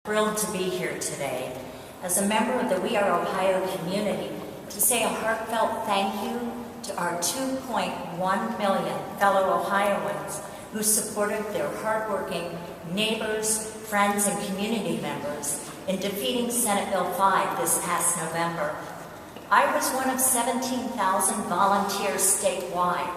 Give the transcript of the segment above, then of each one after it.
thrilled to be here today as a member of the We Are Ohio community to say a heartfelt thank you to our 2.1 million fellow Ohioans who supported their hardworking neighbors, friends, and community members in defeating Senate Bill 5 this past November. I was one of 17,000 volunteers statewide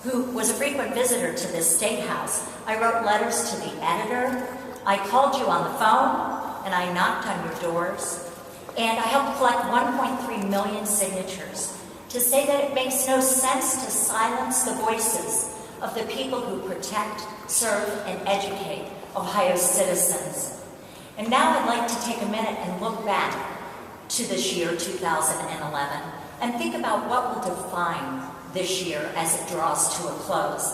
who was a frequent visitor to this state house. I wrote letters to the editor, I called you on the phone, and I knocked on your doors, and I helped collect 1.3 million signatures to say that it makes no sense to silence the voices of the people who protect, serve, and educate Ohio's citizens. And now I'd like to take a minute and look back to this year, 2011, and think about what will define this year as it draws to a close.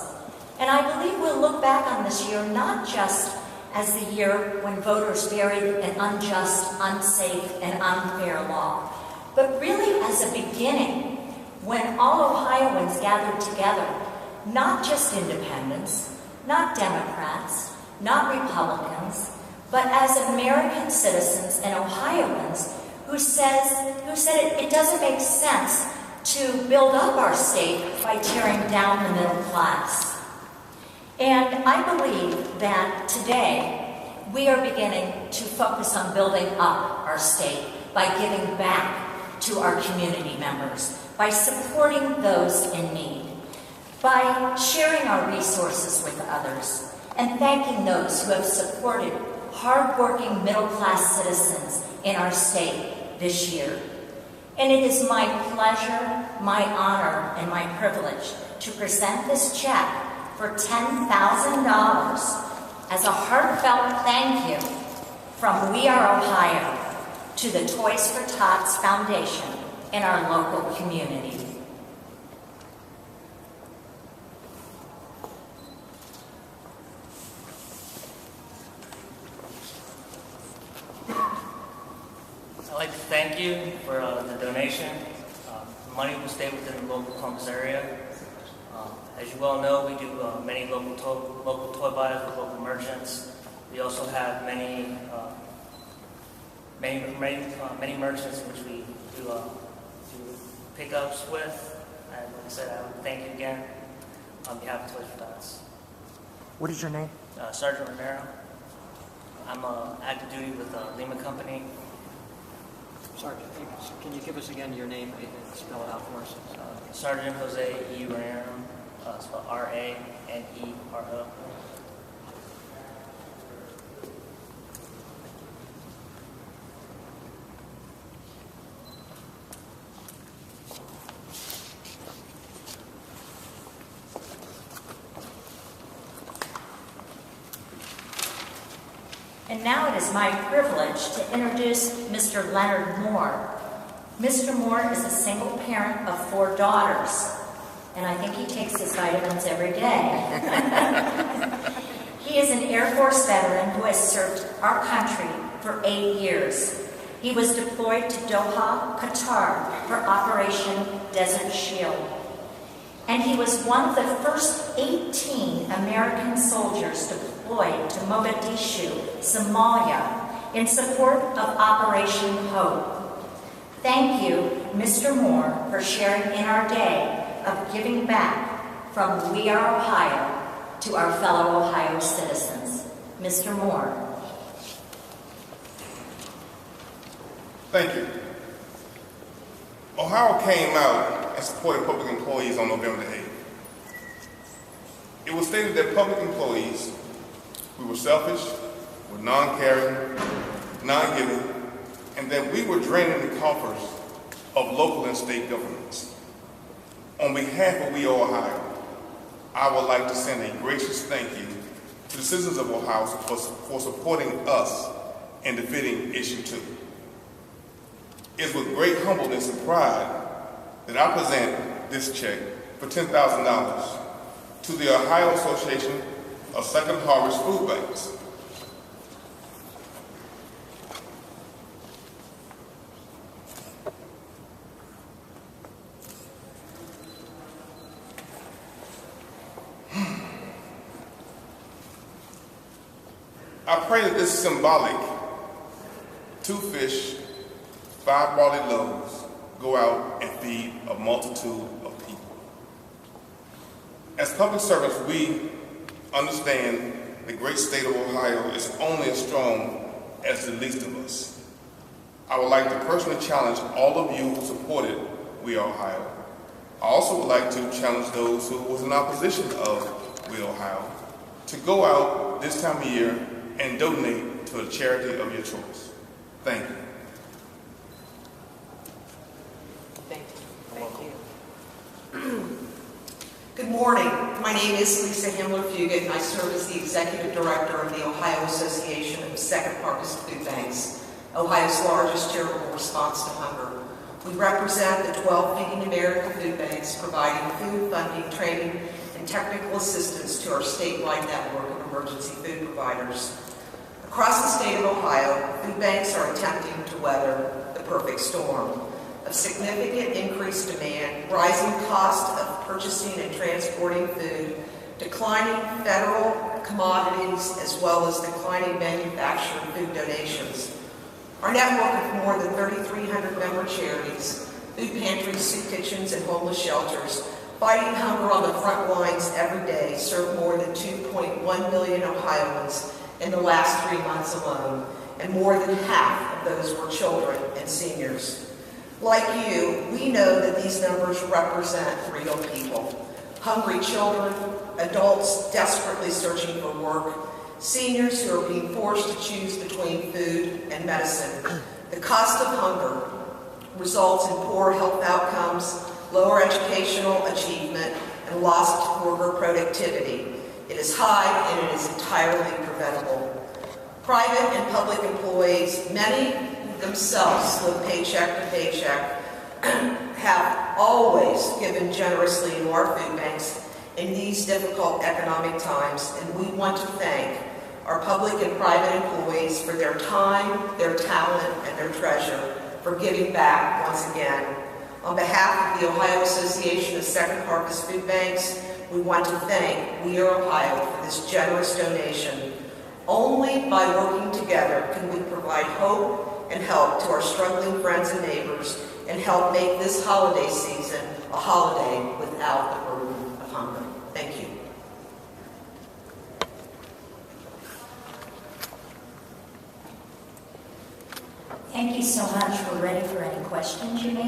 And I believe we'll look back on this year not just as the year when voters buried an unjust, unsafe, and unfair law, but really as a beginning when all Ohioans gathered together, not just independents, not Democrats, not Republicans, but as American citizens and Ohioans who said it doesn't make sense to build up our state by tearing down the middle class. And I believe that today we are beginning to focus on building up our state by giving back to our community members, by supporting those in need, by sharing our resources with others, and thanking those who have supported hardworking middle-class citizens in our state this year. And it is my pleasure, my honor, and my privilege to present this check for $10,000 as a heartfelt thank you from We Are Ohio to the Toys for Tots Foundation in our local community. I'd like to thank you for the donation. The money will stay within the local Columbus area. As you well know, we do many local toy buys with local merchants. We also have many merchants which we do pickups with. And like I said, I would thank you again on behalf of Toys for Tots. What is your name? Sergeant Romero. I'm active duty with Lima Company. Sergeant, can you give us again your name and spell it out for us? Sergeant Jose E. Ranero, spelled R-A-N-E-R-O. And now it is my privilege to introduce Mr. Leonard Moore. Mr. Moore is a single parent of 4 daughters, and I think he takes his vitamins every day. He is an Air Force veteran who has served our country for 8 years. He was deployed to Doha, Qatar for Operation Desert Shield. And he was one of the first 18 American soldiers deployed to Mogadishu, Somalia, in support of Operation Hope. Thank you, Mr. Moore, for sharing in our day of giving back from We Are Ohio to our fellow Ohio citizens. Mr. Moore. Thank you. Ohio came out and supported public employees on November the 8th. It was stated that public employees, we were selfish, were non-caring, non-giving, and that we were draining the coffers of local and state governments. On behalf of We Are Ohio, I would like to send a gracious thank you to the citizens of Ohio for supporting us in defeating Issue 2. It's with great humbleness and pride that I present this check for $10,000 to the Ohio Association of Second Harvest Food Banks. I pray that this is symbolic 2 fish, 5 barley loaves go out and feed a multitude of people. As public servants, we understand the great state of Ohio is only as strong as the least of us. I would like to personally challenge all of you who supported We Are Ohio. I also would like to challenge those who was in opposition of We Are Ohio to go out this time of year and donate to a charity of your choice. Thank you. Thank you. Good morning. My name is Lisa Himmler-Fugit, and I serve as the Executive Director of the Ohio Association of Second Harvest Food Banks, Ohio's largest charitable response to hunger. We represent the 12 Feeding America food banks, providing food, funding, training, and technical assistance to our statewide network of emergency food providers. Across the state of Ohio, food banks are attempting to weather the perfect storm of significant increased demand, rising cost of purchasing and transporting food, declining federal commodities, as well as declining manufactured food donations. Our network of more than 3,300 member charities, food pantries, soup kitchens, and homeless shelters, fighting hunger on the front lines every day, serve more than 2.1 million Ohioans in the last 3 months alone, and more than half of those were children and seniors. Like you, we know that these numbers represent real people. Hungry children, adults desperately searching for work, seniors who are being forced to choose between food and medicine. The cost of hunger results in poor health outcomes, lower educational achievement, and lost worker productivity. It is high and it is entirely preventable. Private and public employees, many themselves live paycheck to paycheck, have always given generously to our food banks in these difficult economic times, and we want to thank our public and private employees for their time, their talent, and their treasure for giving back once again. On behalf of the Ohio Association of Second Harvest Food Banks, we want to thank We Are Ohio for this generous donation. Only by working together can we provide hope and help to our struggling friends and neighbors and help make this holiday season a holiday without the burden of hunger. Thank you. Thank you so much. We're ready for any questions you may